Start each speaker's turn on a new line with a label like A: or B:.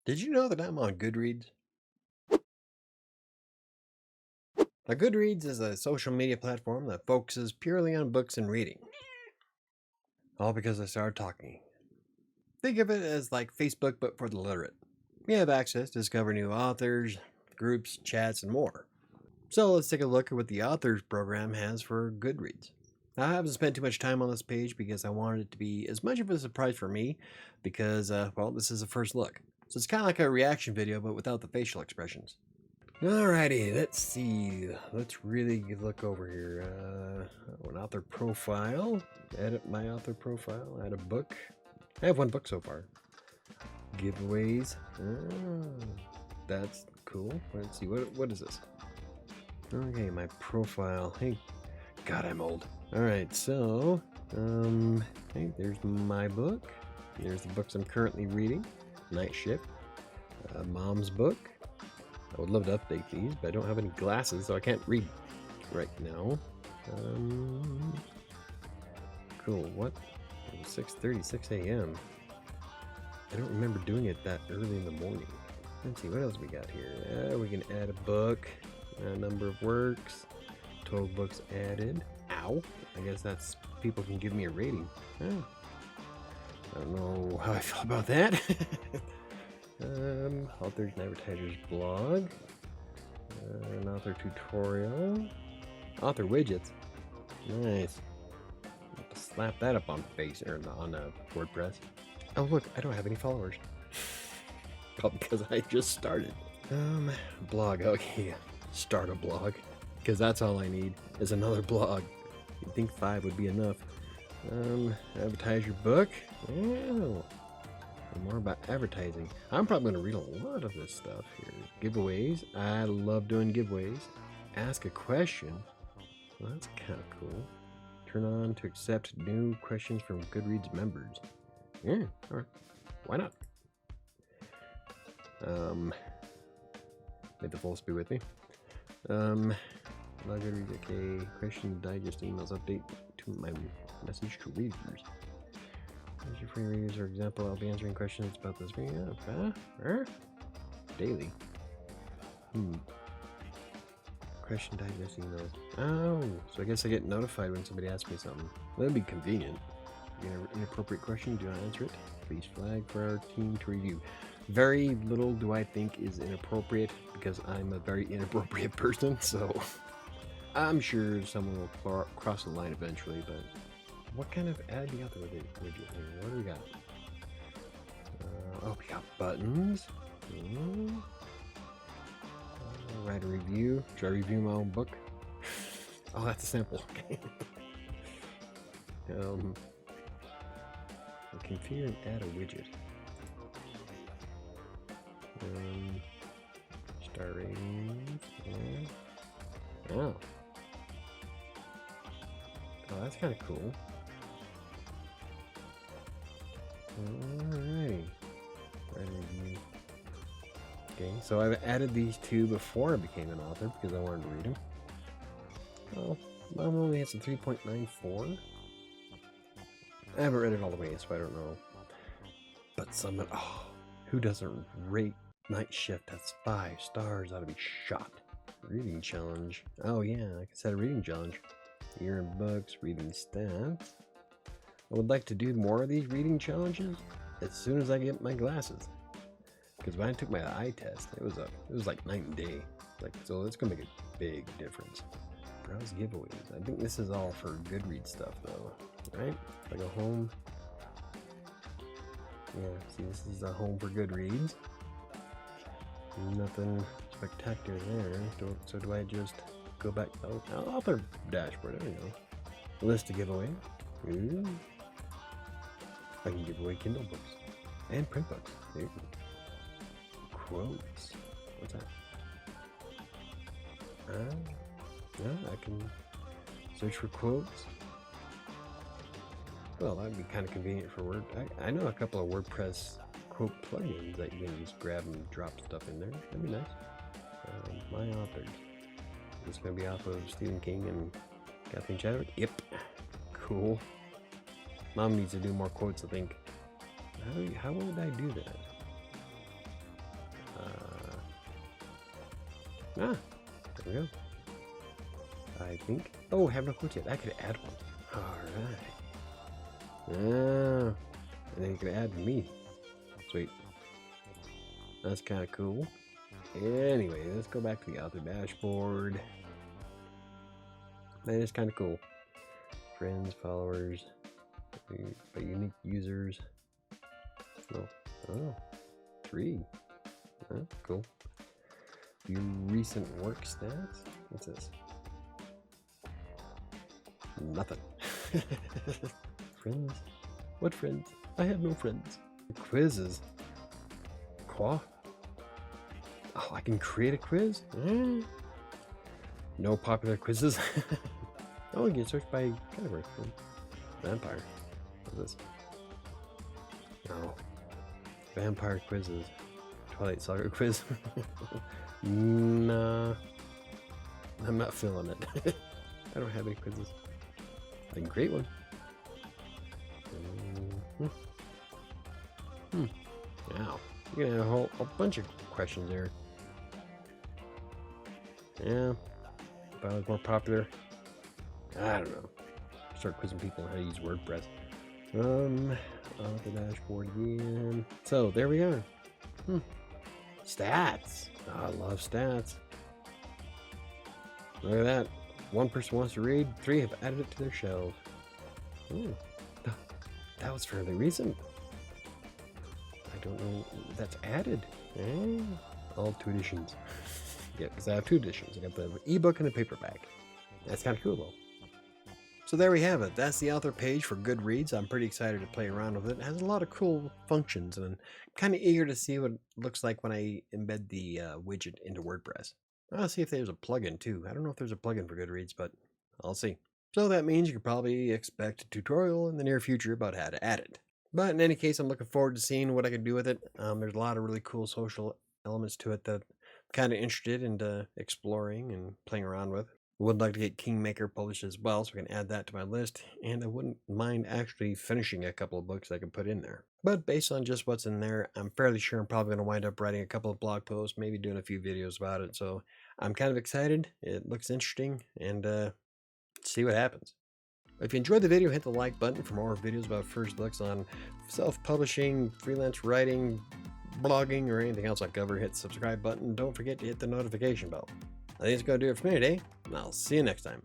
A: Did you know that I'm on Goodreads? Now, Goodreads is a social media platform that focuses purely on books and reading. All because I started talking. Think of it as like Facebook, but for the literate. You have access to discover new authors, groups, chats, and more. So let's take a look at what the Authors Program has for Goodreads. Now, I haven't spent too much time on this page because I wanted it to be as much of a surprise for me because, well, this is a first look. So it's kind of like a reaction video, but without the facial expressions. Alrighty, let's see. Let's really look over here. An author profile. Edit my author profile. Add a book. I have one book so far. Giveaways. That's cool. Let's see. What is this? Okay, my profile. Hey, God, I'm old. Alright, so hey, there's my book. There's the books I'm currently reading. Night Shift. Mom's book. I would love to update these, but I don't have any glasses, so I can't read right now. Cool, what? It was 6:36 a.m. I don't remember doing it that early in the morning. Let's see, what else we got here? We can add a book, a number of works, total books added. Ow! I guess that's people can give me a rating. Oh. I don't know how I feel about that. Authors and Advertisers blog, an author tutorial, author widgets. Nice. Slap that up on face or on WordPress. Oh look, I don't have any followers. Probably because I just started. Blog. Okay, start a blog because that's all I need is another blog. You'd think 5 would be enough. Advertise your book. Oh. More about advertising. I'm probably going to read a lot of this stuff here. Giveaways. I love doing giveaways. Ask a question. Well, that's kind of cool. Turn on to accept new questions from Goodreads members. Yeah, alright. Why not? May the force be with me. Log Goodreads, okay. Question digest emails update to my message to readers. As your free readers, for example, I'll be answering questions about this video. Daily. Question digest emails. Oh, so I guess I get notified when somebody asks me something. Well, that'd be convenient. If you have an inappropriate question, do not answer it. Please flag for our team to review. Very little do I think is inappropriate because I'm a very inappropriate person, so I'm sure someone will cross the line eventually, but what kind of ad do you got there? What do we got? Oh, we got buttons. Write a review. Should I review my own book? Oh, that's a sample. Configure and add a widget. Star ratings. Yeah. Oh. Oh, that's kind of cool. Alright. Okay, so I've added these two before I became an author because I wanted to read them. Oh, mom only has a 3.94. I haven't read it all the way, so I don't know. But someone, who doesn't rate Night Shift? That's 5 stars. Ought to be shot. Reading challenge. Oh yeah, like I said, a reading challenge. Year in books, reading stats. I would like to do more of these reading challenges as soon as I get my glasses. Because when I took my eye test, it was like night and day. Like, so it's gonna make a big difference. Browse giveaways. I think this is all for Goodreads stuff though, right? If I go home. Yeah, see, this is a home for Goodreads. Nothing spectacular there. So do I just go back? Oh, author dashboard. There we go. List to give away. Ooh. I can give away Kindle books and print books. There you go. Quotes. What's that? Yeah, I can search for quotes. Well, that'd be kind of convenient for Word. I know a couple of WordPress quote plugins that you can just grab and drop stuff in there. That'd be nice. My authors. This is going to be off of Stephen King and Kathleen Chadwick. Yep. Cool. Mom needs to do more quotes, I think. How would I do that? Ah, there we go. I think. Oh, have no quotes yet. I could add one. Alright. Ah, and then you can add me. Sweet. That's kind of cool. Anyway, let's go back to the author dashboard. That is kind of cool. Friends, followers, unique users. Oh, 3. Cool. View recent work stats. What's this? Nothing. Friends? What friends? I have no friends. Quizzes. Qua? Oh, I can create a quiz? No popular quizzes. Oh, you can search by category. Vampire. What's this? No. Vampire quizzes. Twilight Saga quiz. Nah. I'm not feeling it. I don't have any quizzes. I can create one. Wow. You can have a bunch of questions there. Yeah. Probably more popular. I don't know. Start quizzing people on how to use WordPress. On the dashboard again. So there we are. Stats. I love stats. Look at that. One person wants to read. 3 have added it to their shelves. Ooh. That was fairly recent. I don't know if that's added. All 2 editions. Yeah, because I have 2 editions. I got the ebook and the paperback. That's kind of cool though. So there we have it. That's the author page for Goodreads. I'm pretty excited to play around with it. It has a lot of cool functions, and I'm kind of eager to see what it looks like when I embed the widget into WordPress. I'll see if there's a plugin too. I don't know if there's a plugin for Goodreads, but I'll see. So that means you could probably expect a tutorial in the near future about how to add it. But in any case, I'm looking forward to seeing what I can do with it. There's a lot of really cool social elements to it that I'm kind of interested in exploring and playing around with. Would like to get Kingmaker published as well, so I can add that to my list, and I wouldn't mind actually finishing a couple of books I can put in there. But based on just what's in there, I'm fairly sure I'm probably going to wind up writing a couple of blog posts, maybe doing a few videos about it, so I'm kind of excited. It looks interesting, and see what happens. If you enjoyed the video, hit the like button for more videos about first looks on self-publishing, freelance writing, blogging, or anything else I cover. Hit the subscribe button. Don't forget to hit the notification bell. I think it's going to do it for me today, and I'll see you next time.